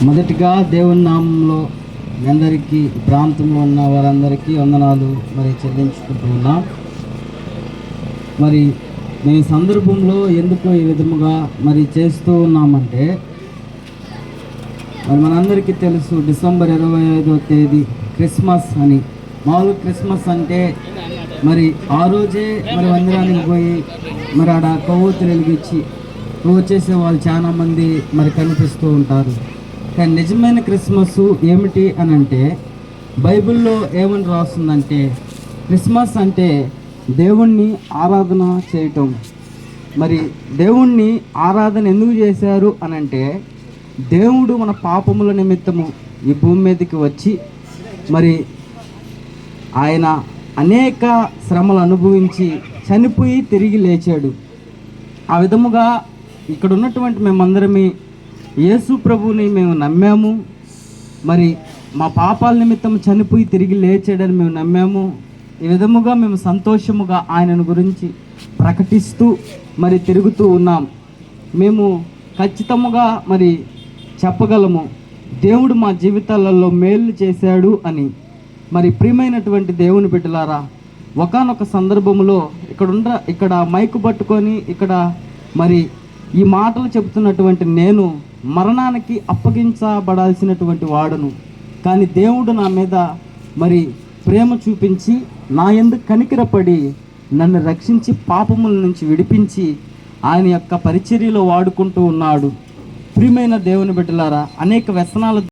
మొదటిగా దేవుని నామంలో మీ అందరికీ ప్రాంతంలో ఉన్న వారందరికీ వందనాలు చెల్లించుకుంటూ ఉన్నాం. మేము ఈ సందర్భంలో ఎందుకు ఈ విధముగా చేస్తూ ఉన్నామంటే, మనందరికీ తెలుసు డిసెంబర్ 25వ తేదీ క్రిస్మస్ అని. మామూలు క్రిస్మస్ అంటే ఆ రోజే మందిరానికి పోయి ఆడ కొవ్వొత్తులు వెలిగించి వచ్చేసే వాళ్ళు చాలామంది కనిపిస్తూ ఉంటారు. కానీ నిజమైన క్రిస్మస్ ఏమిటి అని అంటే, బైబిల్లో ఏమని రాస్తుందంటే, క్రిస్మస్ అంటే దేవుణ్ణి ఆరాధన చేయటం. దేవుణ్ణి ఆరాధన ఎందుకు చేశారు అని అంటే, దేవుడు మన పాపముల నిమిత్తము ఈ భూమి మీదకి వచ్చి ఆయన అనేక శ్రమలు అనుభవించి చనిపోయి తిరిగి లేచాడు. ఆ విధముగా ఇక్కడ ఉన్నటువంటి మేమందరమే యేసు ప్రభువుని మేము నమ్మాము. మా పాపాల నిమిత్తం చనిపోయి తిరిగి లేచాడని మేము నమ్మాము. ఈ విధముగా మేము సంతోషముగా ఆయనను గురించి ప్రకటిస్తూ తిరుగుతూ ఉన్నాం. మేము ఖచ్చితముగా చెప్పగలము, దేవుడు మా జీవితాలలో మేలు చేశాడు అని. ప్రియమైనటువంటి దేవుని బిడ్డలారా, ఒకానొక సందర్భంలో ఇక్కడ మైకు పట్టుకొని ఈ మాటలు చెబుతున్నటువంటి నేను మరణానికి అప్పగించబడాల్సినటువంటి వాడును. కానీ దేవుడు నా మీద ప్రేమ చూపించి నా యందు కనికరపడి నన్ను రక్షించి పాపముల నుంచి విడిపించి ఆయన యొక్క పరిచర్యలో వాడుకుంటూ ఉన్నాడు. ప్రియమైన దేవుని బిడ్డలారా, అనేక వ్యసనాల